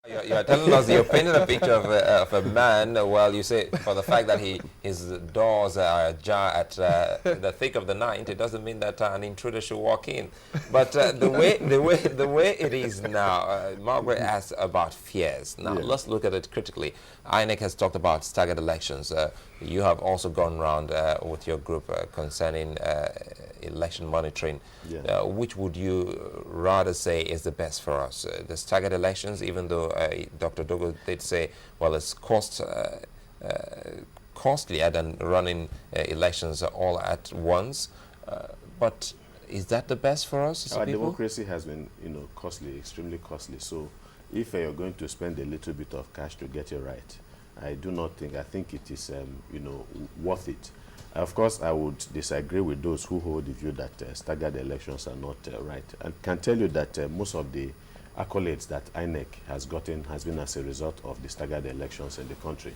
You're telling us you're painting a picture of a man. Well, you say for the fact that his doors are ajar at the thick of the night, it doesn't mean that an intruder should walk in. But the way it is now, Margaret asked about fears. Now let's look at it critically. INEC has talked about staggered elections. You have also gone around with your group concerning election monitoring. Which would you rather say is the best for us? The staggered elections, even though Dr. Dogo did say, well, it's costlier than running elections all at once. But is that the best for us as Our people? democracy has been, costly, extremely costly. So if you're going to spend a little bit of cash to get it right, I think it is, worth it. Of course, I would disagree with those who hold the view that staggered elections are not right. I can tell you that most of the accolades that INEC has gotten has been as a result of the staggered elections in the country.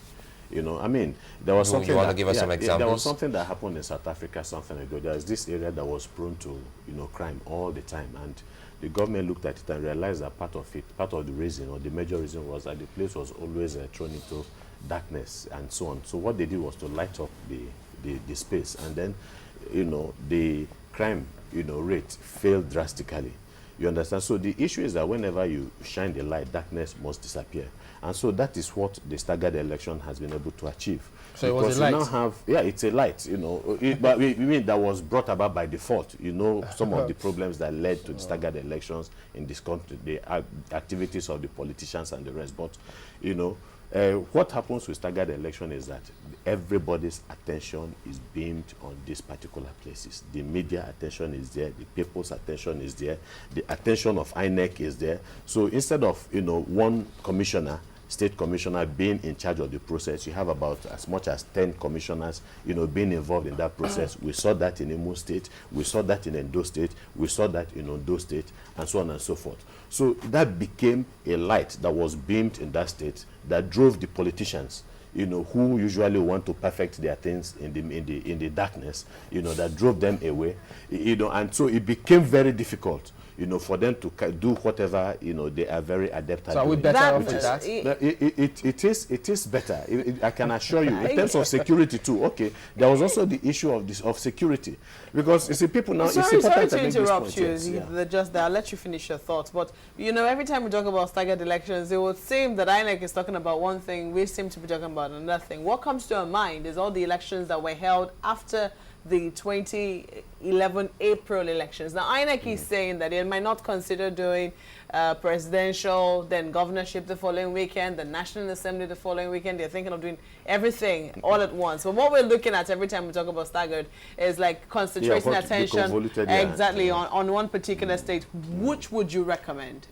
I mean, there was something. You want to give us some examples? There was something that happened in South Africa something ago. There was this area that was prone to, crime all the time, and the government looked at it and realized that part of the reason, or the major reason, was that the place was always thrown into darkness and so on. So what they did was to light up the space, and then the crime rate fell drastically. You understand? So the issue is that whenever you shine the light, darkness must disappear, and so that is what the staggered election has been able to achieve. So it was a light. Now have, it's a light, but we mean that was brought about by default. Some of the problems that led to the staggered elections in this country, the activities of the politicians and the rest. But what happens with staggered election is that everybody's attention is beamed on these particular places. The media attention is there, the people's attention is there, the attention of INEC is there. So instead of one commissioner, state commissioner, being in charge of the process, you have about as much as 10 commissioners being involved in that process. We saw that in Imo State, we saw that in Edo State, we saw that in Ondo State, and so on and so forth. So that became a light that was beamed in that state that drove the politicians, who usually want to perfect their things in the darkness, that drove them away, and so it became very difficult, for them to do whatever, they are very adept at. So are we better off with that? It is better. I can assure you. In terms of security too, okay, there was also the issue of security. Because you see, people now, sorry to interrupt you. I'll let you finish your thoughts. But, every time we talk about staggered elections, it would seem that INEC is talking about one thing, we seem to be talking about another thing. What comes to our mind is all the elections that were held after the 2011 April elections. Now, INEC is saying that it might not consider doing presidential, then governorship the following weekend, the National Assembly the following weekend. They're thinking of doing everything all at once. But what we're looking at every time we talk about staggered is like concentrating attention exactly on one particular state. Which would you recommend?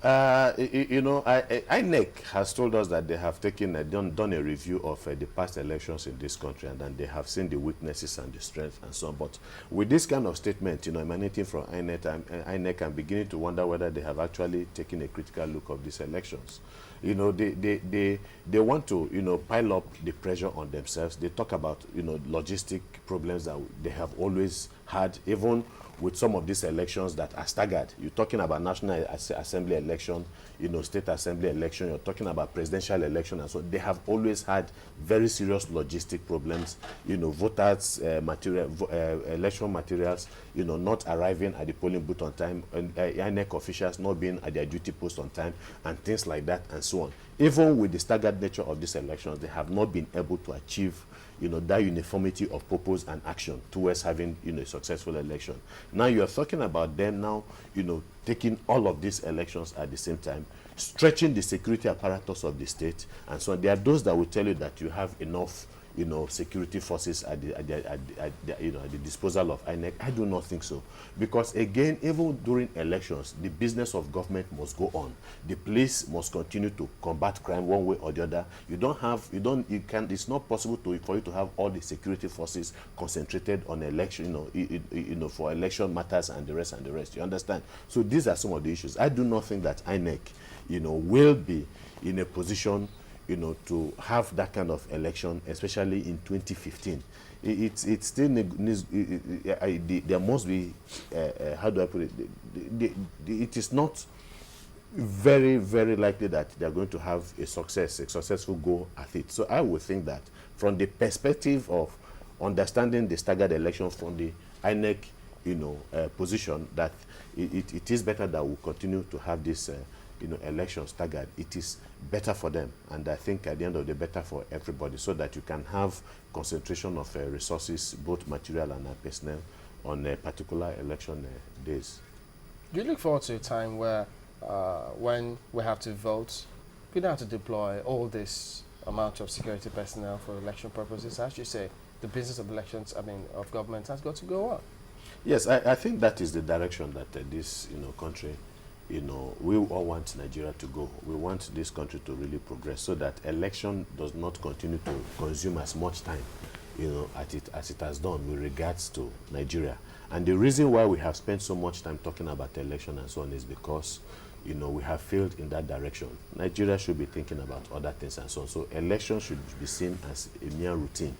INEC has told us that they have done a review of the past elections in this country, and then they have seen the weaknesses and the strength and so on. But with this kind of statement, emanating from INEC, I'm beginning to wonder whether they have actually taken a critical look of these elections. They want to, pile up the pressure on themselves. They talk about, logistic problems that they have always had, even with some of these elections that are staggered. You're talking about National Assembly election, State Assembly election, you're talking about presidential election, and so they have always had very serious logistic problems, voters, election materials, not arriving at the polling booth on time, and INEC officials not being at their duty post on time, and things like that, and so on. Even with the staggered nature of these elections, they have not been able to achieve that uniformity of purpose and action towards having, a successful election. Now you are talking about them now, taking all of these elections at the same time, stretching the security apparatus of the state, and so on. There are those that will tell you that you have enough, security forces at the disposal of INEC. I do not think so, because again, even during elections, the business of government must go on. The police must continue to combat crime one way or the other. It's not possible for you to have all the security forces concentrated on election, for election matters and the rest. You understand? So these are some of the issues. I do not think that INEC, will be in a position to have that kind of election, especially in 2015. It still needs, there must be, how do I put it, it is not very, very likely that they're going to have a successful go at it. So I would think that from the perspective of understanding the staggered election from the INEC, position, that it is better that we continue to have this, election staggered. It is better for them, and I think at the end of the day, better for everybody, so that you can have concentration of resources, both material and personnel, on particular election days. Do you look forward to a time where, when we have to vote, we don't have to deploy all this amount of security personnel for election purposes? As you say, the business of elections, of government has got to go on. Yes, I think that is the direction that this, country, we all want Nigeria to go. We want this country to really progress, so that election does not continue to consume as much time, as it has done with regards to Nigeria. And the reason why we have spent so much time talking about election and so on is because, we have failed in that direction. Nigeria should be thinking about other things and so on. So election should be seen as a mere routine,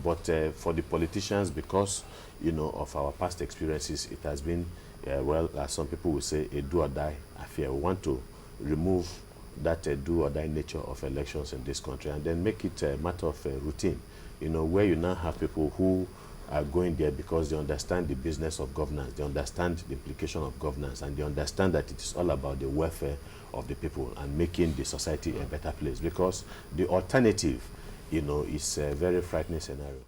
but for the politicians, because, of our past experiences, it has been, well, as some people will say, a do-or-die affair. We want to remove that do-or-die nature of elections in this country and then make it a matter of routine, where you now have people who are going there because they understand the business of governance, they understand the implication of governance, and they understand that it is all about the welfare of the people and making the society a better place. Because the alternative, is a very frightening scenario.